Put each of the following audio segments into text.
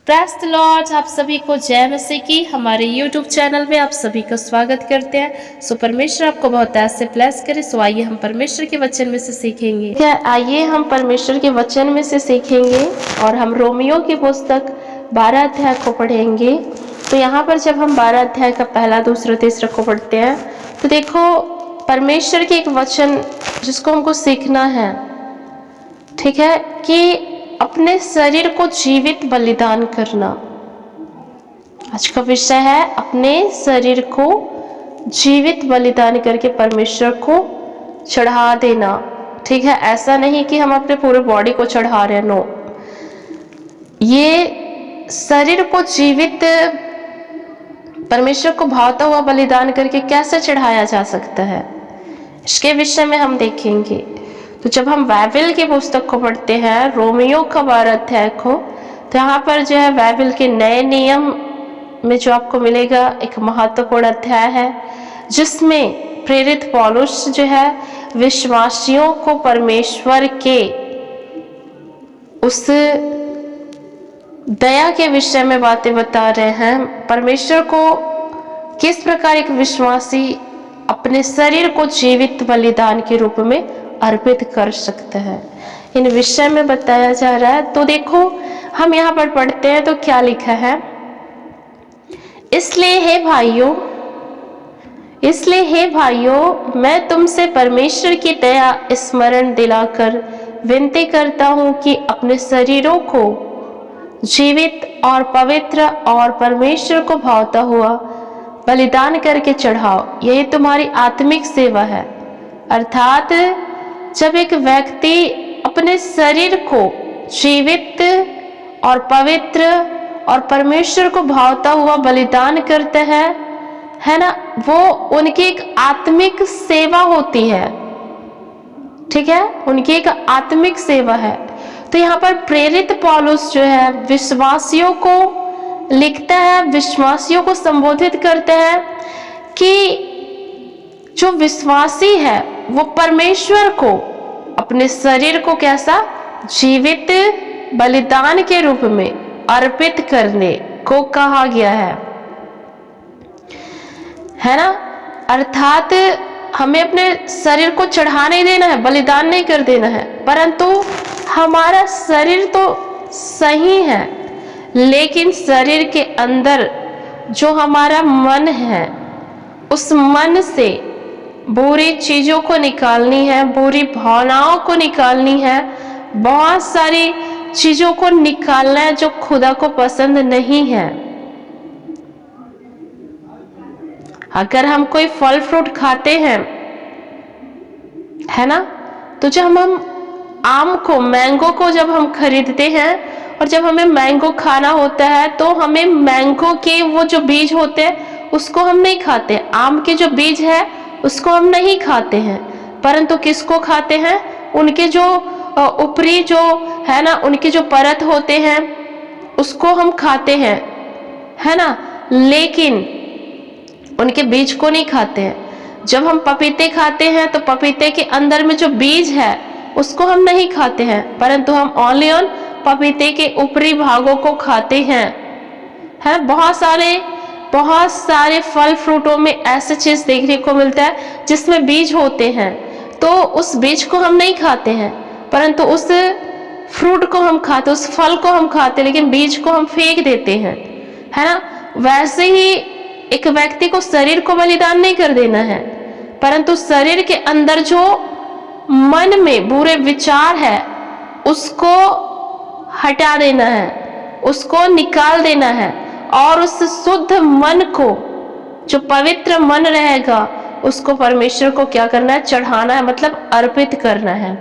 Praise the Lord. आप सभी को जय मसीह की हमारे यूट्यूब चैनल में आप सभी का स्वागत करते हैं। सो परमेश्वर आपको बहुत ऐसे ब्लेस करे। सो आइए हम परमेश्वर के वचन में से सीखेंगे। क्या आइए हम परमेश्वर के वचन में से सीखेंगे और हम रोमियो की पुस्तक 12 अध्याय को पढ़ेंगे। तो यहाँ पर जब हम 12 अध्याय का पहला, दूसरा, तीसरा को पढ़ते हैं तो देखो परमेश्वर के एक वचन जिसको हमको सीखना है, ठीक है, कि अपने शरीर को जीवित बलिदान करना। आज का विषय है अपने शरीर को जीवित बलिदान करके परमेश्वर को चढ़ा देना। ठीक है, ऐसा नहीं कि हम अपने पूरे बॉडी को चढ़ा रहे हैं, नो। ये शरीर को जीवित परमेश्वर को भावता हुआ बलिदान करके कैसे चढ़ाया जा सकता है, इसके विषय में हम देखेंगे। तो जब हम बाइबल की पुस्तक को पढ़ते हैं, रोमियो का 12 अध्याय को, तो यहाँ पर जो है बाइबल के नए नियम में जो आपको मिलेगा एक महत्वपूर्ण अध्याय है, जिसमें प्रेरित पौलुस जो है विश्वासियों को परमेश्वर के उस दया के विषय में बातें बता रहे हैं। परमेश्वर को किस प्रकार एक विश्वासी अपने शरीर को जीवित बलिदान के रूप में अर्पित कर सकते हैं, इन विषय में बताया जा रहा है। तो देखो हम यहाँ पर पढ़ते हैं तो क्या लिखा है। इसलिए हे भाइयों मैं तुमसे परमेश्वर की दया स्मरण दिलाकर विनती करता हूँ कि अपने शरीरों को जीवित और पवित्र और परमेश्वर को भावता हुआ बलिदान करके चढ़ाओ, यही तुम्हारी आत्मिक सेवा है। अर्थात जब एक व्यक्ति अपने शरीर को जीवित और पवित्र और परमेश्वर को भावता हुआ बलिदान करते हैं, है ना, वो उनकी एक आत्मिक सेवा होती है। ठीक है, उनकी एक आत्मिक सेवा है। तो यहाँ पर प्रेरित पौलुस जो है विश्वासियों को लिखता है, विश्वासियों को संबोधित करते हैं कि जो विश्वासी है वो परमेश्वर को अपने शरीर को कैसा जीवित बलिदान के रूप में अर्पित करने को कहा गया है ना। अर्थात हमें अपने शरीर को चढ़ा नहीं देना है, बलिदान नहीं कर देना है, परंतु हमारा शरीर तो सही है, लेकिन शरीर के अंदर जो हमारा मन है, उस मन से बुरी चीजों को निकालनी है, बुरी भावनाओं को निकालनी है, बहुत सारी चीजों को निकालना है जो खुदा को पसंद नहीं है। अगर हम कोई फल फ्रूट खाते हैं, है ना, तो जब हम आम को, मैंगो को जब हम खरीदते हैं और जब हमें मैंगो खाना होता है तो हमें मैंगो के वो जो बीज होते हैं उसको हम नहीं खाते। आम के जो बीज है उसको हम नहीं खाते हैं, परंतु किसको खाते हैं, उनके जो ऊपरी जो है ना, उनके जो परत होते हैं उसको हम खाते हैं, है ना, लेकिन उनके बीज को नहीं खाते हैं। जब हम पपीते खाते हैं तो पपीते के अंदर में जो बीज है उसको हम नहीं खाते हैं, परंतु हम ओनली ऑन पपीते के ऊपरी भागों को खाते हैं। है, बहुत सारे फल फ्रूटों में ऐसे चीज देखने को मिलता है जिसमें बीज होते हैं, तो उस बीज को हम नहीं खाते हैं, परंतु उस फ्रूट को हम खाते, उस फल को हम खाते, लेकिन बीज को हम फेंक देते हैं, है ना। वैसे ही एक व्यक्ति को शरीर को बलिदान नहीं कर देना है, परंतु शरीर के अंदर जो मन में बुरे विचार है उसको हटा देना है, उसको निकाल देना है, और उस शुद्ध मन को, जो पवित्र मन रहेगा, उसको परमेश्वर को क्या करना है, चढ़ाना है, मतलब अर्पित करना है।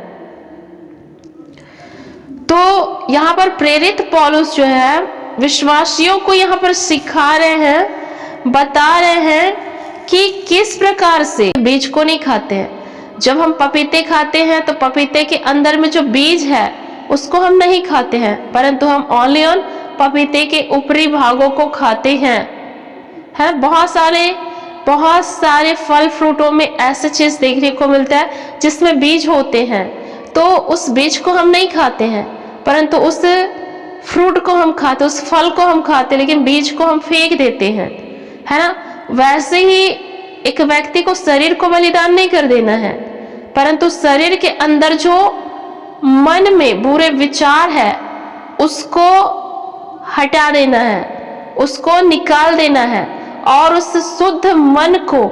तो यहाँ पर प्रेरित पौलुस जो है विश्वासियों को यहाँ पर सिखा रहे हैं, बता रहे हैं कि किस प्रकार से बीज को नहीं खाते हैं। जब हम पपीते खाते हैं तो पपीते के अंदर में जो बीज है उसको हम नहीं खाते हैं, परंतु हम ओनली ऑन पपीते के ऊपरी भागों को खाते हैं। है, बहुत सारे फल फ्रूटों में ऐसे चीज देखने को मिलता है जिसमें बीज होते हैं, तो उस बीज को हम नहीं खाते हैं, परंतु उस फ्रूट को हम खाते, उस फल को हम खाते, लेकिन बीज को हम फेंक देते हैं, है ना। वैसे ही एक व्यक्ति को शरीर को बलिदान नहीं कर देना है, परंतु शरीर के अंदर जो मन में बुरे विचार है उसको हटा देना है, उसको निकाल देना है, और उस शुद्ध मन को,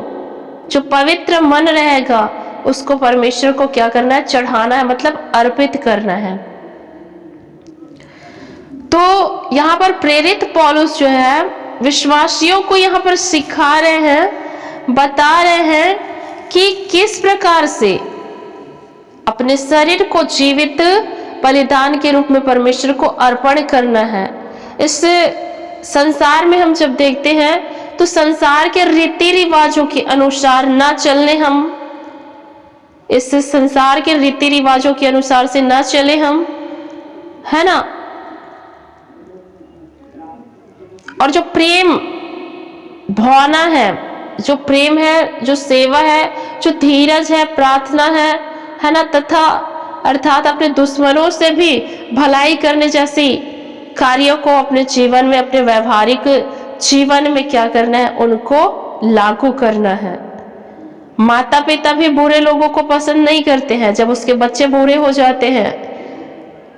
जो पवित्र मन रहेगा, उसको परमेश्वर को क्या करना है, चढ़ाना है, मतलब अर्पित करना है। तो यहाँ पर प्रेरित पौलुस जो है विश्वासियों को यहाँ पर सिखा रहे हैं, बता रहे हैं कि किस प्रकार से अपने शरीर को जीवित बलिदान के रूप में परमेश्वर को अर्पण करना है। इस संसार में हम जब देखते हैं तो संसार के रीति रिवाजों के अनुसार ना चलने, हम इस संसार के रीति रिवाजों के अनुसार से ना चले हम, है ना। और जो प्रेम भावना है, जो प्रेम है, जो सेवा है, जो धीरज है, प्रार्थना है ना, तथा अर्थात अपने दुश्मनों से भी भलाई करने जैसी कार्यों को अपने जीवन में, अपने व्यवहारिक जीवन में क्या करना है, उनको लागू करना है। माता पिता भी बुरे लोगों को पसंद नहीं करते हैं। जब उसके बच्चे बुरे हो जाते हैं,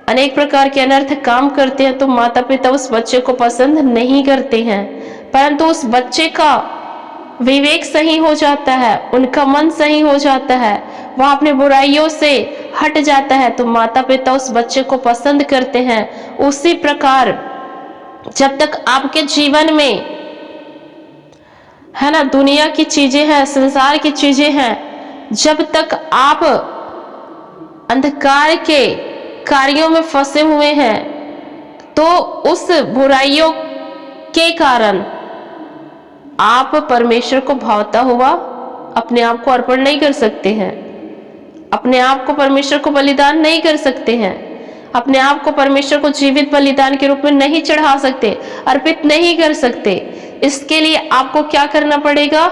अनेक प्रकार के अनर्थ काम करते हैं, तो माता पिता उस बच्चे को पसंद नहीं करते हैं, परंतु उस बच्चे का विवेक सही हो जाता है, उनका मन सही हो जाता है, वह अपने बुराइयों से हट जाता है, तो माता पिता उस बच्चे को पसंद करते हैं। उसी प्रकार जब तक आपके जीवन में, है ना, दुनिया की चीजें हैं, संसार की चीजें हैं, जब तक आप अंधकार के कार्यों में फंसे हुए हैं, तो उस बुराइयों के कारण आप परमेश्वर को भावता हुआ अपने आप को अर्पण नहीं कर सकते हैं, अपने आप को परमेश्वर को बलिदान नहीं कर सकते हैं, अपने आप को परमेश्वर को जीवित बलिदान के रूप में नहीं चढ़ा सकते, अर्पित नहीं कर सकते। इसके लिए आपको क्या करना पड़ेगा,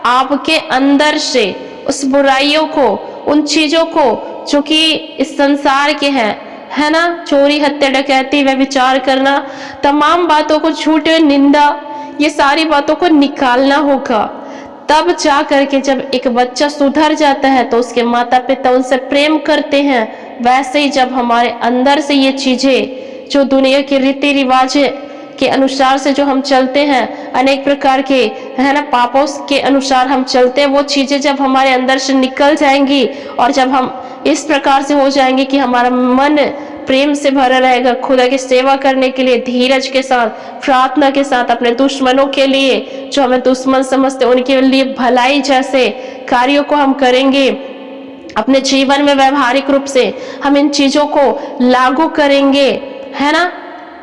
आपके अंदर से उस बुराइयों को, उन चीजों को जो कि इस संसार के हैं, है ना, चोरी, हत्या, डकैती, व्यभिचार करना, तमाम बातों को, झूठ, निंदा, ये सारी बातों को निकालना होगा। तब जा करके जब एक बच्चा सुधर जाता है तो उसके माता पिता उनसे प्रेम करते हैं। वैसे ही जब हमारे अंदर से ये चीजें, जो दुनिया के रीति रिवाज के अनुसार से जो हम चलते हैं, अनेक प्रकार के, है ना, पापों के अनुसार हम चलते हैं, वो चीजें जब हमारे अंदर से निकल जाएंगी और जब हम इस प्रकार से हो जाएंगे कि हमारा मन प्रेम से भरा रहेगा, खुदा की सेवा करने के लिए धीरज के साथ, प्रार्थना के साथ, अपने दुश्मनों के लिए, जो हमें दुश्मन समझते हैं, उनके लिए भलाई जैसे कार्यों को हम करेंगे, अपने जीवन में व्यवहारिक रूप से हम इन चीजों को लागू करेंगे, है ना,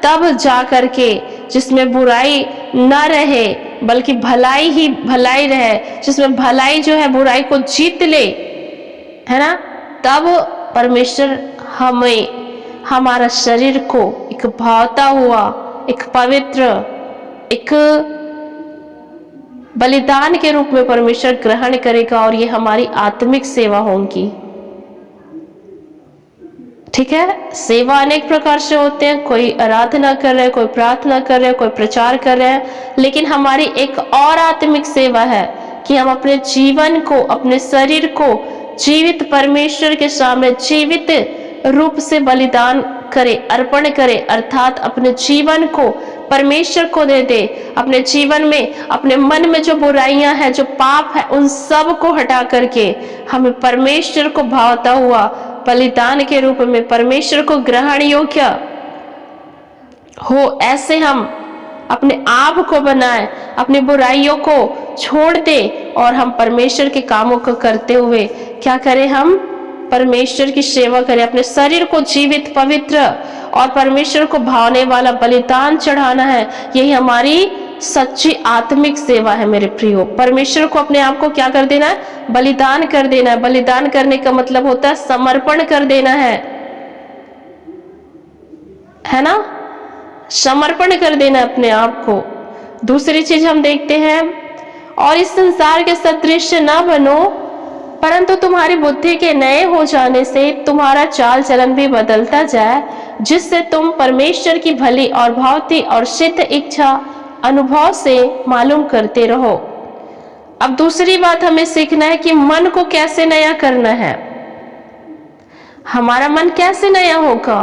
तब जा करके जिसमें बुराई न रहे बल्कि भलाई ही भलाई रहे, जिसमें भलाई जो है बुराई को जीत ले, है ना, तब परमेश्वर हमें, हमारा शरीर को एक भावता हुआ, एक पवित्र, एक बलिदान के रूप में परमेश्वर ग्रहण करेगा, और ये हमारी आत्मिक सेवा होगी। ठीक है, सेवा अनेक प्रकार से होते हैं, कोई आराधना कर रहे हैं, कोई प्रार्थना कर रहे हैं, कोई प्रचार कर रहे हैं, लेकिन हमारी एक और आत्मिक सेवा है कि हम अपने जीवन को, अपने शरीर को जीवित परमेश्वर के सामने जीवित रूप से बलिदान करे, अर्पण करे, अर्थात अपने जीवन को परमेश्वर को दे दे। अपने जीवन में, अपने मन में जो बुराइयां हैं, जो पाप है, उन सब को हटा करके हमें परमेश्वर को भावता हुआ बलिदान के रूप में परमेश्वर को ग्रहण योग्य हो, ऐसे हम अपने आप को बनाए, अपनी बुराइयों को छोड़ दे, और हम परमेश्वर के कामों को करते हुए क्या करें, हम परमेश्वर की सेवा करें, अपने शरीर को जीवित, पवित्र और परमेश्वर को भावने वाला बलिदान चढ़ाना है। यही हमारी सच्ची आत्मिक सेवा है मेरे प्रियो। परमेश्वर को अपने आप को क्या कर देना है, बलिदान कर देना है। बलिदान करने का मतलब होता है समर्पण कर देना है ना, समर्पण कर देना अपने आप को। दूसरी चीज हम देखते हैं, और इस संसार के सदृश न बनो, परंतु तुम्हारी बुद्धि के नए हो जाने से तुम्हारा चाल चलन भी बदलता जाए, जिससे तुम परमेश्वर की भली और भावती और सिद्ध इच्छा अनुभव से मालूम करते रहो। अब दूसरी बात हमें सीखना है कि मन को कैसे नया करना है। हमारा मन कैसे नया होगा?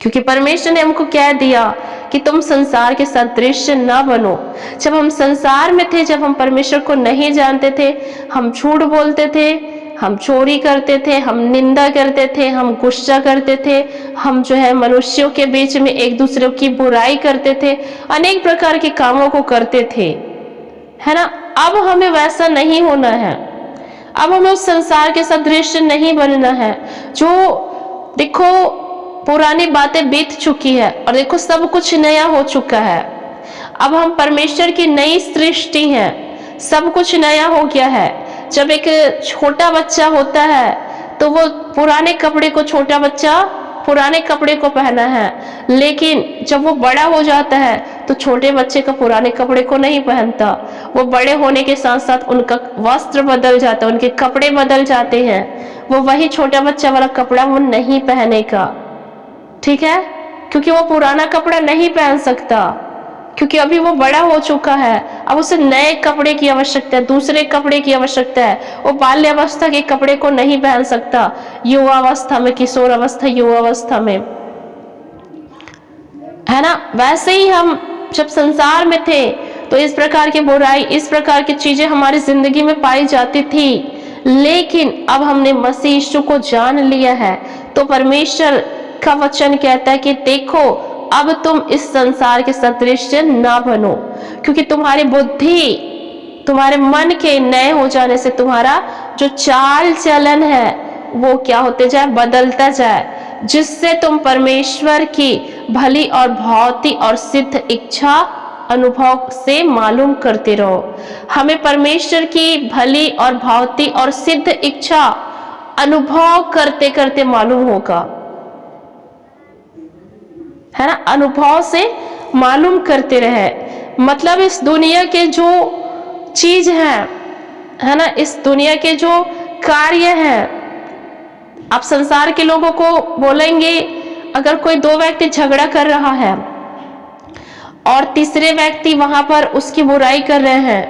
क्योंकि परमेश्वर ने हमको कह दिया कि तुम संसार के सदृश न बनो। जब हम संसार में थे, जब हम परमेश्वर को नहीं जानते थे, हम झूठ बोलते थे, हम चोरी करते थे, हम निंदा करते थे, हम गुस्सा करते थे, हम मनुष्यों के बीच में एक दूसरे की बुराई करते थे, अनेक प्रकार के कामों को करते थे, है ना। अब हमें वैसा नहीं होना है। अब हमें उस संसार के सदृश नहीं बनना है। जो देखो पुरानी बातें बीत चुकी है और देखो सब कुछ नया हो चुका है। अब हम परमेश्वर की नई सृष्टि हैं, सब कुछ नया हो गया है। जब एक छोटा बच्चा होता है तो वो पुराने कपड़े को, छोटा बच्चा पुराने कपड़े को पहना है, लेकिन जब वो बड़ा हो जाता है तो छोटे बच्चे का पुराने कपड़े को नहीं पहनता। वो बड़े होने के साथ साथ उनका वस्त्र बदल जाता है, उनके कपड़े बदल जाते हैं। वो वही छोटा बच्चा वाला कपड़ा वो नहीं पहनेगा, ठीक है, क्योंकि वो पुराना कपड़ा नहीं पहन सकता, क्योंकि अभी वो बड़ा हो चुका है। अब उसे नए कपड़े की आवश्यकता है, दूसरे कपड़े की आवश्यकता है। वो बाल्यावस्था के कपड़े को नहीं पहन सकता, युवावस्था में, किशोर अवस्था, युवावस्था में, है ना। वैसे ही हम जब संसार में थे तो इस प्रकार की बुराई, इस प्रकार की चीजें हमारी जिंदगी में पाई जाती थी, लेकिन अब हमने मसीह यीशु को जान लिया है तो परमेश्वर का वचन कहता है कि देखो अब तुम इस संसार के सदृश ना बनो, क्योंकि तुम्हारी बुद्धि, तुम्हारे मन के नए हो जाने से तुम्हारा जो चाल चलन है वो क्या होते जाए, बदलता जाए, जिससे तुम परमेश्वर की भली और भावती और सिद्ध इच्छा अनुभव से मालूम करते रहो। हमें परमेश्वर की भली और भावती और सिद्ध इच्छा अनुभव करते करते मालूम होगा, है ना। अनुभव से मालूम करते रहे, मतलब इस दुनिया के जो चीज है ना, इस दुनिया के जो कार्य हैं, आप संसार के लोगों को बोलेंगे, अगर कोई दो व्यक्ति झगड़ा कर रहा है और तीसरे व्यक्ति वहां पर उसकी बुराई कर रहे हैं,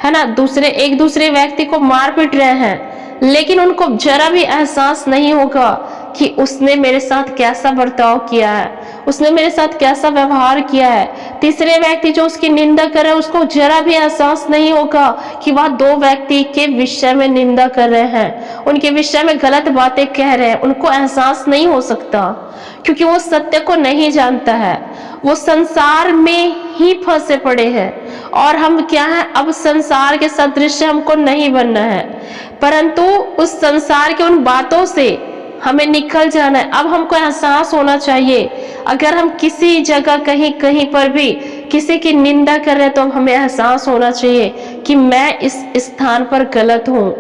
है ना, एक दूसरे व्यक्ति को मार पीट रहे हैं, लेकिन उनको जरा भी एहसास नहीं होगा कि उसने मेरे साथ कैसा बर्ताव किया है, उसने मेरे साथ कैसा व्यवहार किया है। तीसरे व्यक्ति जो उसकी निंदा कर रहे हैं उसको जरा भी एहसास नहीं होगा कि वह दो व्यक्ति के विषय में निंदा कर रहे हैं, उनके विषय में गलत बातें कह रहे हैं। उनको एहसास नहीं हो सकता, क्योंकि वो सत्य को नहीं जानता है, वो संसार में ही फंसे पड़े हैं। और हम क्या है, अब संसार के सदृश हमको नहीं बनना है, परंतु उस संसार के उन बातों से हमें निकल जाना है। अब हमको एहसास होना चाहिए, अगर हम किसी जगह कहीं पर भी किसी की निंदा कर रहे हैं तो हमें एहसास होना चाहिए कि मैं इस स्थान पर गलत हूँ,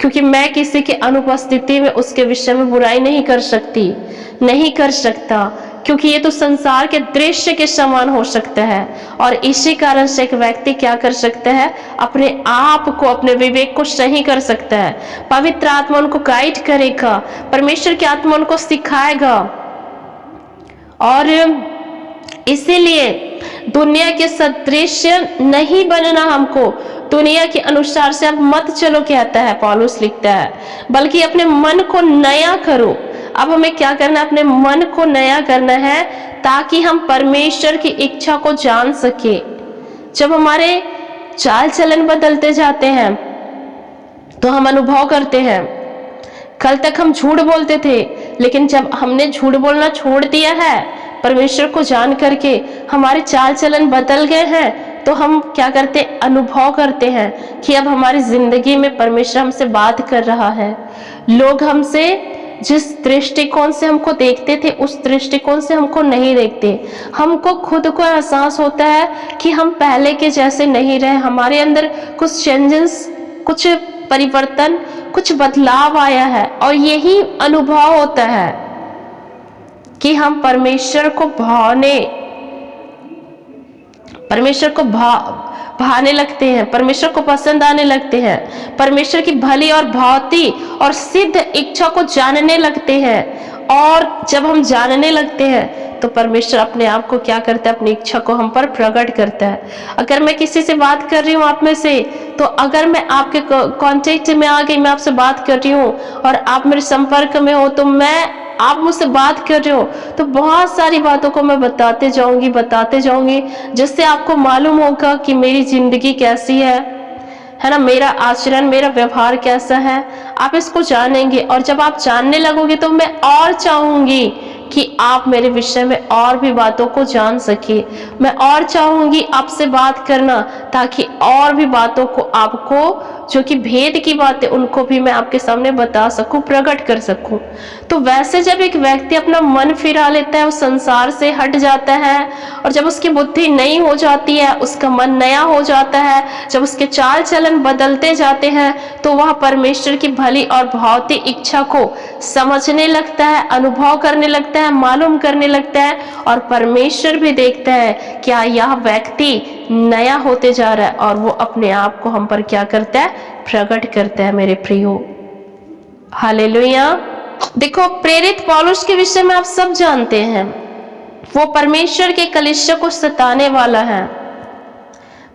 क्योंकि मैं किसी की अनुपस्थिति में उसके विषय में बुराई नहीं कर सकता, क्योंकि ये तो संसार के दृश्य के समान हो सकता है। और इसी कारण से एक व्यक्ति क्या कर सकता है, अपने आप को, अपने विवेक को सही कर सकता है। पवित्र आत्मा उनको गाइड करेगा, परमेश्वर की आत्मा उनको सिखाएगा। और इसीलिए दुनिया के सदृश नहीं बनना, हमको दुनिया के अनुसार से अब मत चलो, कहता है पौलुस, लिखता है, बल्कि अपने मन को नया करो। अब हमें क्या करना है, अपने मन को नया करना है, ताकि हम परमेश्वर की इच्छा को जान सके। जब हमारे चाल चलन बदलते जाते हैं तो हम अनुभव करते हैं। कल तक हम झूठ बोलते थे, लेकिन जब हमने झूठ बोलना छोड़ दिया है, परमेश्वर को जान करके हमारे चाल चलन बदल गए हैं, तो हम क्या करते, अनुभव करते हैं कि अब हमारी जिंदगी में परमेश्वर हमसे बात कर रहा है। लोग हमसे जिस दृष्टिकोण से हमको देखते थे उस दृष्टिकोण से हमको नहीं देखते। हमको खुद को एहसास होता है कि हम पहले के जैसे नहीं रहे, हमारे अंदर कुछ चेंजेस, कुछ परिवर्तन, कुछ बदलाव आया है। और यही अनुभव होता है कि हम परमेश्वर को भाने लगते हैं, परमेश्वर को पसंद आने लगते हैं, परमेश्वर की भली और भावती और सिद्ध इच्छा को जानने लगते हैं। और जब हम जानने लगते हैं तो परमेश्वर अपने आप को क्या करता है, अपनी इच्छा को हम पर प्रकट करता है। अगर मैं किसी से बात कर रही हूँ आप में से, तो अगर मैं आपके कांटेक्ट में आ गई, मैं आपसे बात कर रही हूँ और आप मेरे संपर्क में हो, तो आप मुझसे बात कर रहे हो, तो बहुत सारी बातों को मैं बताते जाऊंगी, जिससे आपको मालूम होगा कि मेरी जिंदगी कैसी है ना, मेरा आचरण, मेरा व्यवहार कैसा है, आप इसको जानेंगे। और जब आप जानने लगोगे तो मैं और चाहूंगी कि आप मेरे विषय में और भी बातों को जान सके। मैं और चाहूंगी आपसे बात करना, ताकि और भी बातों को आपको, जो कि भेद की बातें, उनको भी मैं आपके सामने बता सकूं, प्रकट कर सकूं। तो वैसे जब एक व्यक्ति अपना मन फिरा लेता है, उस संसार से हट जाता है, और जब उसकी बुद्धि नई हो जाती है, उसका मन नया हो जाता है, जब उसके चाल चलन बदलते जाते हैं, तो वह परमेश्वर की भली और भौतिक इच्छा को समझने लगता है, अनुभव करने लगता है, मालूम करने लगता है। और परमेश्वर भी देखता है क्या यह व्यक्ति नया होते जा रहा है, और वो अपने आप को हम पर क्या करता है, प्रकट करता है मेरे प्रियो। हालेलुया। देखो, प्रेरित पौलुस के विषय में आप सब जानते हैं, वो परमेश्वर के कलीसिया को सताने वाला है,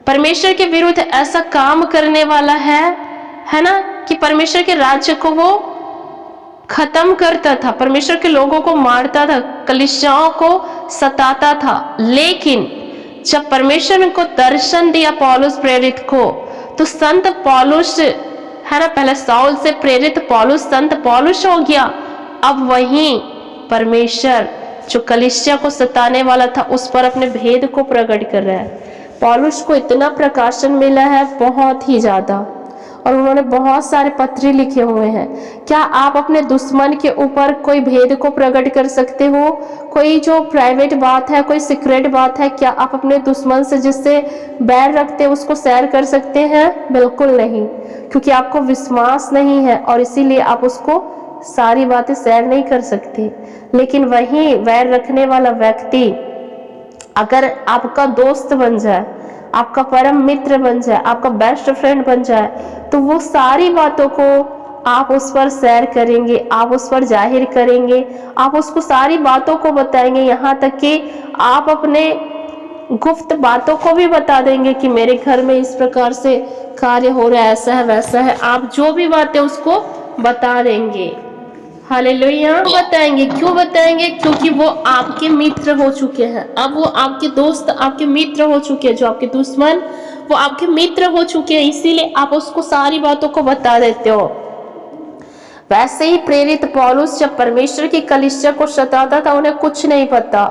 परमेश्वर के विरुद्ध ऐसा काम करने वाला है ना, कि परमेश्वर के राज्य को वो खत्म करता था, परमेश्वर के लोगों को मारता था, कलीसियाओं को सताता था। लेकिन जब परमेश्वर ने को दर्शन दिया पौलुस प्रेरित को, तो संत पौलुस है ना, पहले साउल से प्रेरित पौलुस संत पौलुस हो गया। अब वहीं परमेश्वर जो कलीसिया को सताने वाला था, उस पर अपने भेद को प्रकट कर रहा है। पौलुस को इतना प्रकाशन मिला है, बहुत ही ज्यादा, और उन्होंने बहुत सारे पत्र लिखे हुए हैं। क्या आप अपने दुश्मन के ऊपर कोई भेद को प्रकट कर सकते हो? कोई जो प्राइवेट बात है, कोई सीक्रेट बात है, क्या आप अपने दुश्मन से जिससे बैर रखते हैं उसको शेयर कर सकते हैं? बिल्कुल नहीं, क्योंकि आपको विश्वास नहीं है, और इसीलिए आप उसको सारी बातें शेयर नहीं कर सकते। लेकिन वही वैर रखने वाला व्यक्ति अगर आपका दोस्त बन जाए, आपका परम मित्र बन जाए, आपका बेस्ट फ्रेंड बन जाए, तो वो सारी बातों को आप उस पर शेयर करेंगे, आप उस पर जाहिर करेंगे, आप उसको सारी बातों को बताएंगे, यहाँ तक कि आप अपने गुप्त बातों को भी बता देंगे कि मेरे घर में इस प्रकार से कार्य हो रहा है, ऐसा है वैसा है। आप जो भी बातें उसको बता देंगे। हालेलुया। बताएंगे, क्यों बताएंगे? क्योंकि वो आपके मित्र हो चुके हैं। अब वो आपके दोस्त, आपके मित्र हो चुके हैं। जो आपके दुश्मन, वो आपके मित्र हो चुके हैं, इसीलिए आप उसको सारी बातों को बता देते हो। वैसे ही प्रेरित पौलुस जब परमेश्वर की कलीसिया को सताता था, उन्हें कुछ नहीं पता,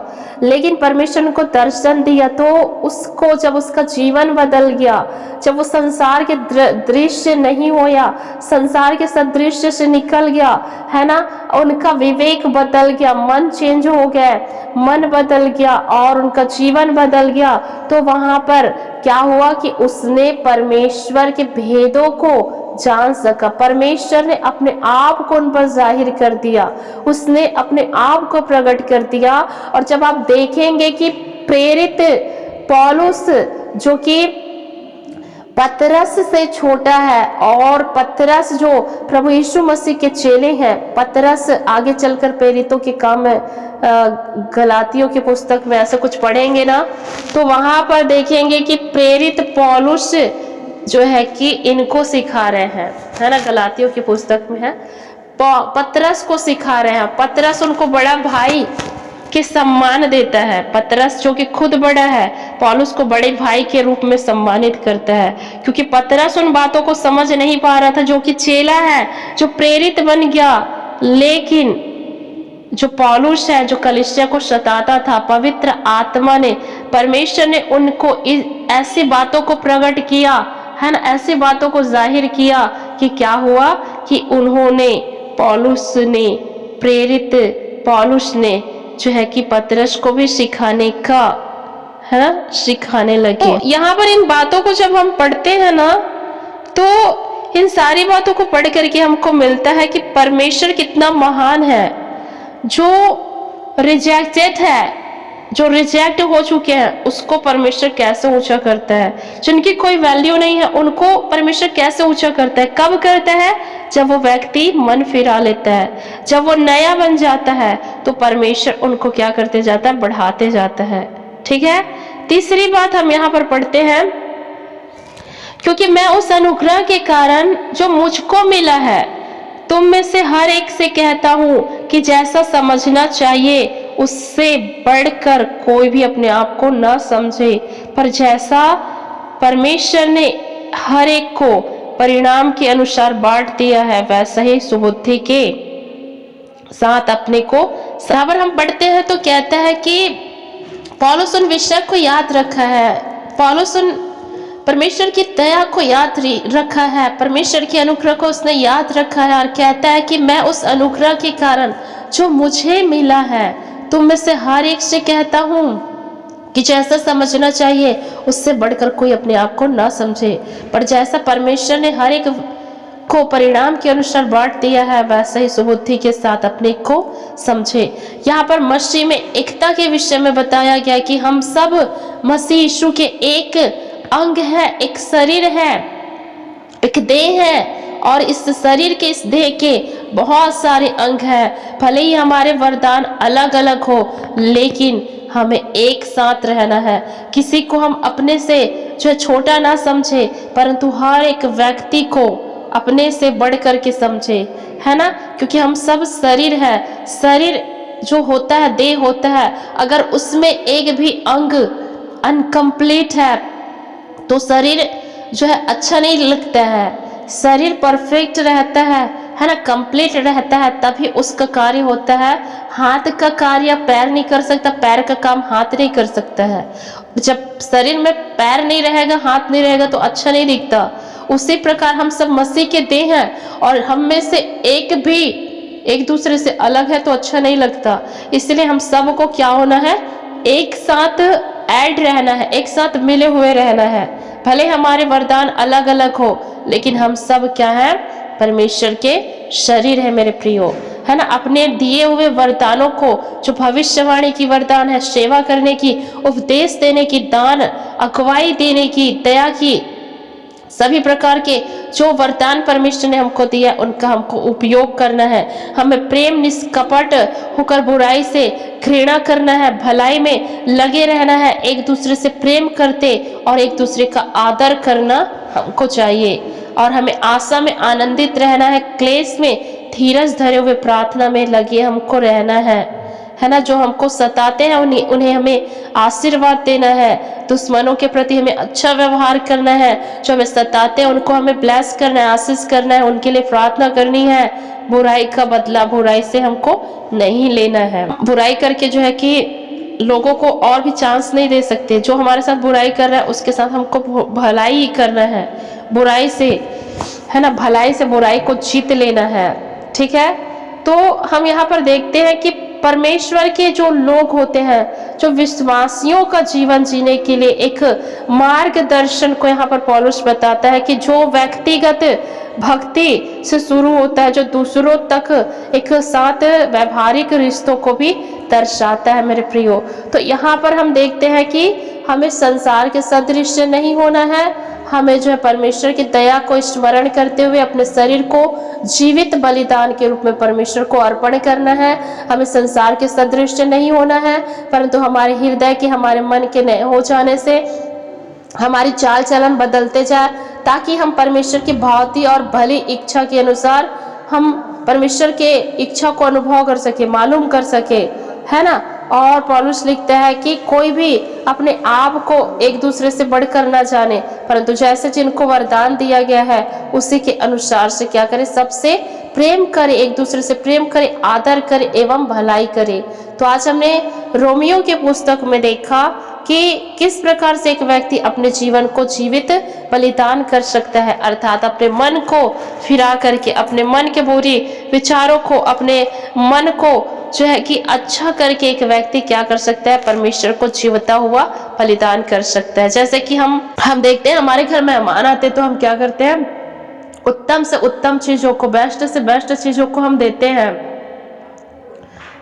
लेकिन परमेश्वर ने को दर्शन दिया, तो उसको जब उसका जीवन बदल गया, जब वो संसार के दृश्य नहीं होया, संसार के सदृश्य से निकल गया, है ना, उनका विवेक बदल गया, मन चेंज हो गया, मन बदल गया और उनका जीवन बदल गया, तो वहां पर क्या हुआ कि उसने परमेश्वर के भेदों को जान सका। परमेश्वर ने अपने आप को उन पर जाहिर कर दिया, उसने अपने आप को प्रकट कर दिया। और जब आप देखेंगे कि प्रेरित पौलुस जो कि पतरस से छोटा है, और पतरस जो प्रभु यीशु मसीह के चेले हैं, पतरस आगे चलकर प्रेरितों के काम में गलातियों की पुस्तक में ऐसा कुछ पढ़ेंगे ना, तो वहां पर देखेंगे कि प्रेरित पौलुस जो है कि इनको सिखा रहे हैं, है ना, गलातियों की पुस्तक में है, पतरस को सिखा रहे हैं। पतरस उनको बड़ा भाई के सम्मान देता है। पतरस जो कि खुद बड़ा है, पौलुस को बड़े भाई के रूप में सम्मानित करता है, क्योंकि पतरस उन बातों को समझ नहीं पा रहा था, जो कि चेला है, जो प्रेरित बन गया। लेकिन जो पौलुस है, जो कलीसिया को सताता था, पवित्र आत्मा ने, परमेश्वर ने उनको ऐसी बातों को प्रकट किया, है ना, ऐसी बातों को जाहिर किया कि क्या हुआ कि उन्होंने, पौलुस ने, प्रेरित पौलुस ने जो है कि पतरस को भी सिखाने का, है ना, सिखाने लगे। तो यहाँ पर इन बातों को जब हम पढ़ते हैं ना, तो इन सारी बातों को पढ़ करके हमको मिलता है कि परमेश्वर कितना महान है। जो रिजेक्टेड है, जो रिजेक्ट हो चुके हैं, उसको परमेश्वर कैसे ऊंचा करता है। जिनकी कोई वैल्यू नहीं है, उनको परमेश्वर कैसे ऊंचा करता है। कब करता है? जब वो व्यक्ति मन फिरा लेता है, जब वो नया बन जाता है, तो परमेश्वर उनको क्या करते जाता है, बढ़ाते जाता है। ठीक है। तीसरी बात हम यहाँ पर पढ़ते हैं, क्योंकि मैं उस अनुग्रह के कारण जो मुझको मिला है, तुम में से हर एक से कहता हूं कि जैसा समझना चाहिए उससे बढ़कर कोई भी अपने आप को न समझे, पर जैसा परमेश्वर ने हर एक को परिणाम के अनुसार बांट दिया है, वैसा ही सुबुद्धि के साथ अपने को। बराबर हम पढ़ते हैं तो कहता है कि पौलुस उन विषय को याद रखा है, पौलुस उन परमेश्वर की दया को याद रखा है, परमेश्वर के अनुग्रह को उसने याद रखा है, और कहता है कि मैं उस अनुग्रह के कारण जो मुझे मिला है, तुम में से हर एक से कहता हूं कि जैसा समझना चाहिए उससे बढ़कर कोई अपने आप को ना समझे, पर जैसा परमेश्वर ने हर एक को परिणाम के अनुसार बांट दिया है, वैसे ही सुबुद्धि के साथ अपने को समझे। यहाँ पर मसीह में एकता के विषय में बताया गया कि हम सब मसीह यीशु के एक अंग है, एक शरीर है, एक देह है, और इस शरीर के, इस देह के बहुत सारे अंग हैं। भले ही हमारे वरदान अलग अलग हो, लेकिन हमें एक साथ रहना है। किसी को हम अपने से जो छोटा ना समझे, परंतु हर एक व्यक्ति को अपने से बढ़ करके समझे, है ना, क्योंकि हम सब शरीर है। शरीर जो होता है, देह होता है, अगर उसमें एक भी अंग अनकम्प्लीट है तो शरीर जो है अच्छा नहीं लगता है। शरीर परफेक्ट रहता है ना, कंप्लीट रहता है, तभी उसका कार्य होता है। हाथ का कार्य पैर नहीं कर सकता, पैर का काम हाथ नहीं कर सकता है। जब शरीर में पैर नहीं रहेगा, हाथ नहीं रहेगा, तो अच्छा नहीं दिखता। उसी प्रकार हम सब मसीह के देह हैं, और हम में से एक भी एक दूसरे से अलग है तो अच्छा नहीं लगता। इसलिए हम सबको क्या होना है, एक साथ ऐड रहना है, एक साथ मिले हुए रहना है। भले हमारे वरदान अलग अलग हो, लेकिन हम सब क्या है, परमेश्वर के शरीर है मेरे प्रियो, है ना। अपने दिए हुए वरदानों को, जो भविष्यवाणी की वरदान है, सेवा करने की, उपदेश देने की, दान अगुवाई देने की, दया की, सभी प्रकार के जो वरदान परमेश्वर ने हमको दिया, उनका हमको उपयोग करना है। हमें प्रेम निष्कपट होकर बुराई से घृणा करना है, भलाई में लगे रहना है, एक दूसरे से प्रेम करते और एक दूसरे का आदर करना हमको चाहिए। और हमें आशा में आनंदित रहना है, क्लेश में धीरज धरे हुए प्रार्थना में लगे हमको रहना है ना। जो हमको सताते हैं उन्हें हमें आशीर्वाद देना है, दुश्मनों के प्रति हमें अच्छा व्यवहार करना है। जो हमें सताते हैं उनको हमें ब्लेस करना है, आशीष करना है, उनके लिए प्रार्थना करनी है। बुराई का बदला बुराई से हमको नहीं लेना है। बुराई करके जो है कि लोगों को और भी चांस नहीं दे सकते। जो हमारे साथ बुराई कर रहा है उसके साथ हमको भलाई ही करना है, बुराई से, है ना, भलाई से बुराई को जीत लेना है। ठीक है। तो हम यहाँ पर देखते हैं कि परमेश्वर के जो लोग होते हैं, जो विश्वासियों का जीवन जीने के लिए एक मार्गदर्शन को यहाँ पर पौलुस बताता है, कि जो व्यक्तिगत भक्ति से शुरू होता है, जो दूसरों तक एक साथ व्यवहारिक रिश्तों को भी दर्शाता है मेरे प्रियो। तो यहाँ पर हम देखते हैं कि हमें संसार के सदृश नहीं होना है। हमें जो है परमेश्वर की दया को स्मरण करते हुए अपने शरीर को जीवित बलिदान के रूप में परमेश्वर को अर्पण करना है। हमें संसार के सदृश नहीं होना है, परंतु हमारे हृदय के, हमारे मन के नए हो जाने से हमारी चाल चलन बदलते जाए, ताकि हम परमेश्वर की भांति और भली इच्छा के अनुसार हम परमेश्वर के इच्छा को अनुभव कर सके, मालूम कर सके, है ना। और पौलुस लिखता है कि कोई भी अपने आप को एक दूसरे से बढ़कर ना जाने, परंतु जैसे जिनको वरदान दिया गया है उसी के अनुसार से क्या करे, सबसे प्रेम करे, एक दूसरे से प्रेम करे, आदर करे एवं भलाई करे। तो आज हमने रोमियो के पुस्तक में देखा कि किस प्रकार से एक व्यक्ति अपने जीवन को जीवित बलिदान कर सकता है, अर्थात अपने मन को फिरा करके, अपने मन के बुरी विचारों को, अपने मन को जो है कि अच्छा करके एक व्यक्ति क्या कर सकता है, परमेश्वर को जीवता हुआ बलिदान कर सकता है। जैसे कि हम देखते हैं हमारे घर मेहमान आते तो हम क्या करते हैं, उत्तम से उत्तम चीजों को, बेस्ट से बेस्ट चीजों को हम देते हैं।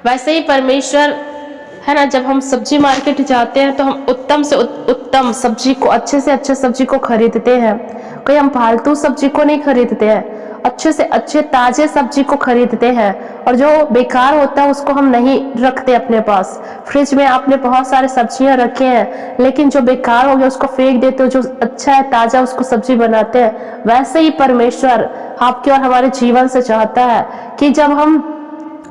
वैसे ही परमेश्वर, है ना, जब हम सब्जी मार्केट जाते हैं तो हम उत्तम से उत्तम सब्जी को, अच्छे से अच्छे सब्जी को खरीदते हैं, कोई हम फालतू सब्जी को नहीं खरीदते हैं। अच्छे से अच्छे ताजे सब्जी को खरीदते हैं, और जो बेकार होता है उसको हम नहीं रखते अपने पास। फ्रिज में आपने बहुत सारे सब्जियां रखे हैं, लेकिन जो बेकार हो गया उसको फेंक देते हो, जो अच्छा है ताजा उसको सब्जी बनाते हैं। वैसे ही परमेश्वर आपके और हमारे जीवन से चाहता है कि जब हम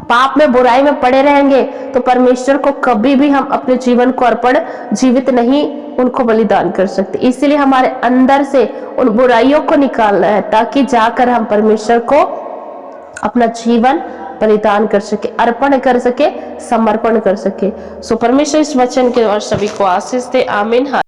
पाप में बुराई में पड़े रहेंगे तो परमेश्वर को कभी भी हम अपने जीवन को अर्पण जीवित नहीं उनको बलिदान कर सकते। इसीलिए हमारे अंदर से उन बुराइयों को निकालना है, ताकि जाकर हम परमेश्वर को अपना जीवन बलिदान कर सके, अर्पण कर सके, समर्पण कर सके। सो परमेश्वर इस वचन के द्वारा सभी को आशीष दे। आमीन।